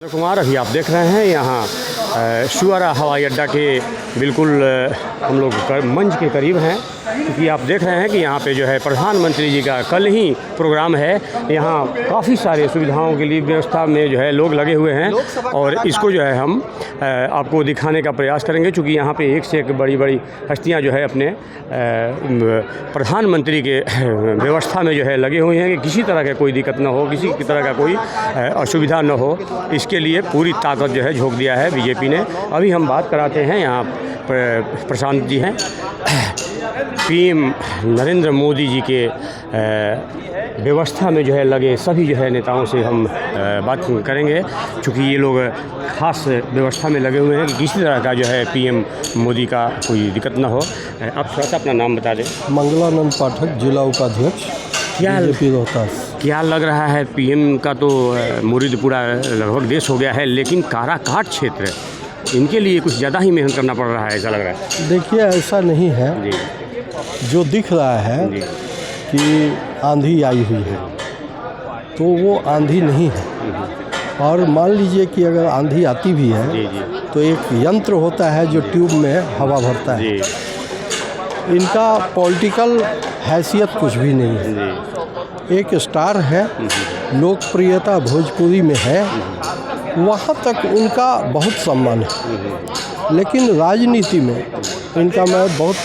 कुमार, अभी आप देख रहे हैं यहाँ शुआरा हवाई अड्डा के बिल्कुल हम लोग मंच के करीब हैं, क्योंकि आप देख रहे हैं कि यहाँ पे जो है प्रधानमंत्री जी का कल ही प्रोग्राम है। यहाँ काफ़ी सारे सुविधाओं के लिए व्यवस्था में जो है लोग लगे हुए हैं और इसको जो है हम आपको दिखाने का प्रयास करेंगे, क्योंकि यहाँ पे एक से एक बड़ी बड़ी हस्तियाँ जो है अपने प्रधानमंत्री के व्यवस्था में जो है लगे हुए हैं कि किसी तरह का कोई दिक्कत ना हो, किसी तरह का कोई असुविधा न हो। इसके लिए पूरी ताकत जो है झोंक दिया है बीजेपी ने। अभी हम बात कराते हैं, यहाँ प्रशांत जी हैं, पीएम नरेंद्र मोदी जी के व्यवस्था में जो है लगे सभी जो है नेताओं से हम बात करेंगे, क्योंकि ये लोग खास व्यवस्था में लगे हुए हैं कि किसी तरह का जो है पीएम मोदी का कोई दिक्कत ना हो। आप थोड़ा सा अपना नाम बता दें। मंगलानंद पाठक, जिला उपाध्यक्ष, बीजेपी रोहतास। क्या लग रहा है, पीएम का तो मुरीद पूरा लगभग देश हो गया है, लेकिन काराकाट क्षेत्र इनके लिए कुछ ज़्यादा ही मेहनत करना पड़ रहा है, ऐसा लग रहा है। देखिए, ऐसा नहीं है जी। जो दिख रहा है जी। कि आंधी आई हुई है, तो वो आंधी नहीं है। और मान लीजिए कि अगर आंधी आती भी है, जी जी, तो एक यंत्र होता है जो ट्यूब में हवा भरता है। जी इनका पॉलिटिकल हैसियत कुछ भी नहीं है। जी, एक स्टार है, लोकप्रियता भोजपुरी में है, वहाँ तक उनका बहुत सम्मान है। लेकिन राजनीति में इनका मैं बहुत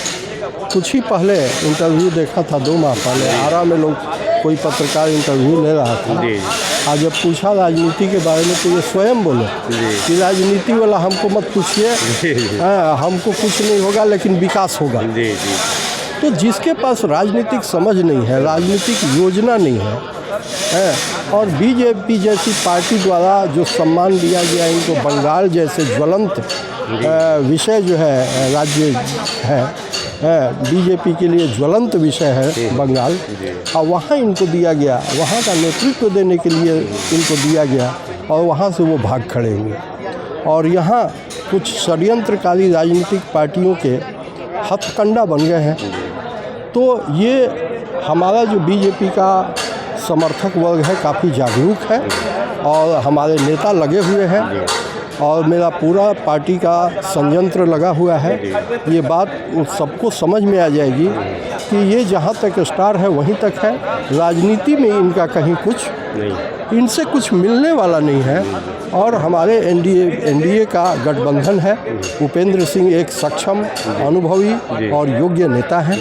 कुछ ही पहले इंटरव्यू देखा था, 2 माह पहले आरा में लोग कोई पत्रकार इंटरव्यू ले रहा था। आज जब पूछा राजनीति के बारे में, तो ये स्वयं बोले कि राजनीति वाला हमको मत पूछिए, हमको कुछ नहीं होगा लेकिन विकास होगा। तो जिसके पास राजनीतिक समझ नहीं है, राजनीतिक योजना नहीं है, और बीजेपी जैसी पार्टी द्वारा जो सम्मान दिया गया इनको, बंगाल जैसे ज्वलंत विषय जो है राज्य है, बीजेपी के लिए ज्वलंत विषय है बंगाल, और वहाँ इनको दिया गया, वहाँ का नेतृत्व देने के लिए इनको दिया गया, और वहाँ से वो भाग खड़े हुए। और यहाँ कुछ षड्यंत्रकारी राजनीतिक पार्टियों के हथकंडा बन गए हैं। तो ये हमारा जो बीजेपी का समर्थक वर्ग है काफ़ी जागरूक है, और हमारे नेता लगे हुए हैं, और मेरा पूरा पार्टी का संयंत्र लगा हुआ है। ये बात सबको समझ में आ जाएगी कि ये जहाँ तक स्टार है वहीं तक है, राजनीति में इनका कहीं कुछ नहीं, इनसे कुछ मिलने वाला नहीं है। और हमारे एनडीए का गठबंधन है। उपेंद्र सिंह एक सक्षम, अनुभवी और योग्य नेता हैं,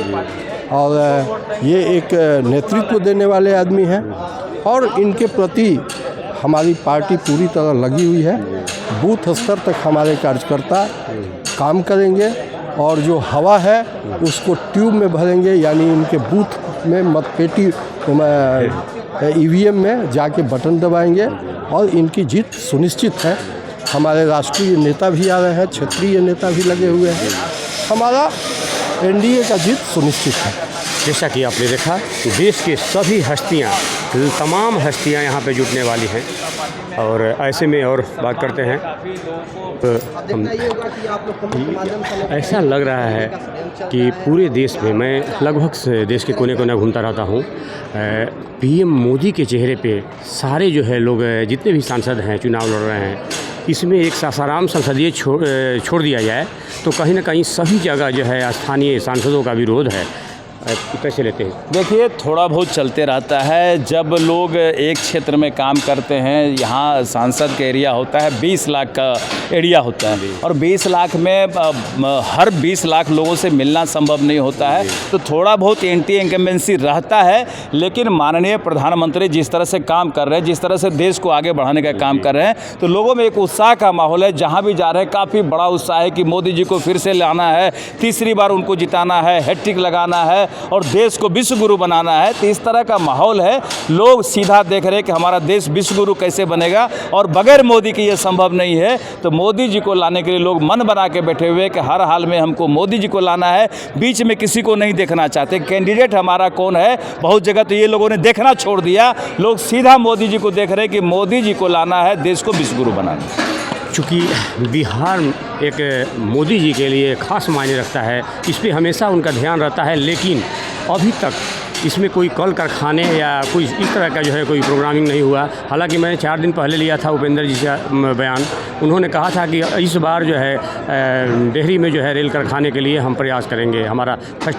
और ये एक नेतृत्व देने वाले आदमी हैं, और इनके प्रति हमारी पार्टी पूरी तरह लगी हुई है। बूथ स्तर तक हमारे कार्यकर्ता काम करेंगे, और जो हवा है उसको ट्यूब में भरेंगे, यानी इनके बूथ में मतपेटी ईवीएम में जाके बटन दबाएंगे, और इनकी जीत सुनिश्चित है। हमारे राष्ट्रीय नेता भी आ रहे हैं, क्षेत्रीय नेता भी लगे हुए हैं। हमारा एनडीए का जीत सुनिश्चित है। जैसा कि आपने देखा, देश के सभी हस्तियाँ, तमाम हस्तियाँ यहाँ पे जुटने वाली हैं, और ऐसे में और बात करते हैं तो ऐसा लग रहा है कि पूरे देश में, मैं लगभग से देश के कोने कोने घूमता रहता हूँ, पीएम मोदी के चेहरे पे सारे जो है लोग, जितने भी सांसद हैं चुनाव लड़ रहे हैं, इसमें एक सासाराम संसदीय छोड़ दिया जाए तो कहीं ना कहीं सभी जगह जो है स्थानीय सांसदों का विरोध है। कैसे लेते हैं? देखिए, थोड़ा बहुत चलते रहता है। जब लोग एक क्षेत्र में काम करते हैं, यहाँ सांसद का एरिया होता है 20 लाख का एरिया होता है, और 20 लाख में हर 20 लाख लोगों से मिलना संभव नहीं होता है, तो थोड़ा बहुत एंटी इनकम्बेंसी रहता है। लेकिन माननीय प्रधानमंत्री जिस तरह से काम कर रहे हैं, जिस तरह से देश को आगे बढ़ाने का काम कर रहे हैं, तो लोगों में एक उत्साह का माहौल है। जहाँ भी जा रहे हैं काफ़ी बड़ा उत्साह है कि मोदी जी को फिर से लाना है, तीसरी बार उनको जिताना है, हैट्रिक लगाना है, और देश को विश्व गुरु बनाना है। तो इस तरह का माहौल है। लोग सीधा देख रहे हैं कि हमारा देश विश्व गुरु कैसे बनेगा, और बगैर मोदी के ये संभव नहीं है। तो मोदी जी को लाने के लिए लोग मन बना के बैठे हुए कि हर हाल में हमको मोदी जी को लाना है, बीच में किसी को नहीं देखना चाहते। कैंडिडेट हमारा कौन है, बहुत जगह तो ये लोगों ने देखना छोड़ दिया, लोग सीधा मोदी जी को देख रहे हैं कि मोदी जी को लाना है, देश को विश्व गुरु बनाना है। चूँकि बिहार एक मोदी जी के लिए ख़ास मायने रखता है, इस पर हमेशा उनका ध्यान रहता है, लेकिन अभी तक इसमें कोई कल कारखाने या कोई इस तरह का जो है कोई प्रोग्रामिंग नहीं हुआ। हालांकि मैंने 4 दिन पहले लिया था उपेंद्र जी से बयान, उन्होंने कहा था कि इस बार जो है डेहरी में जो है रेल कारखाने के लिए हम प्रयास करेंगे, हमारा फर्स्ट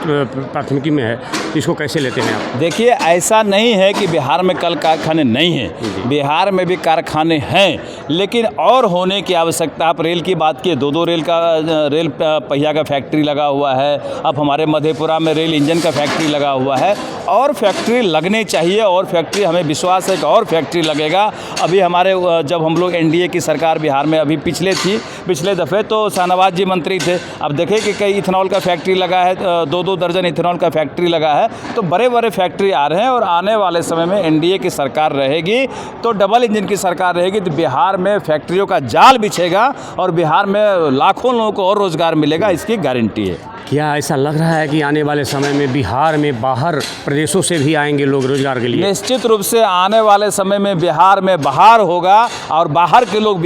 प्राथमिकी में है। इसको कैसे लेते हैं आप? देखिए, ऐसा नहीं है कि बिहार में कल कारखाने नहीं हैं, बिहार में भी कारखाने हैं, लेकिन और होने की आवश्यकता। आप रेल की बात किए, 2 रेल पहिया का फैक्ट्री लगा हुआ है। अब हमारे मधेपुरा में रेल इंजन का फैक्ट्री लगा हुआ है, और फैक्ट्री लगने चाहिए, और फैक्ट्री, हमें विश्वास है कि और फैक्ट्री लगेगा। अभी हमारे जब हम लोग एनडीए की सरकार बिहार में अभी पिछले दफ़े तो शाहनवाज जी मंत्री थे। अब देखें कि कई इथेनॉल का फैक्ट्री लगा है, 2-2 दर्जन इथेनॉल का फैक्ट्री लगा है, तो बड़े बड़े फैक्ट्री आ रहे हैं। और आने वाले समय में एनडीए की सरकार रहेगी तो डबल इंजन की सरकार रहेगी, तो बिहार में फैक्ट्रियों का जाल बिछेगा और बिहार में लाखों लोगों को और रोज़गार मिलेगा, इसकी गारंटी है। क्या ऐसा लग रहा है कि आने वाले समय में बिहार में बाहर प्रदेशों से भी आएंगे लोग रोजगार के लिए? निश्चित रूप से आने वाले समय में बिहार में बहार होगा और बाहर के लोग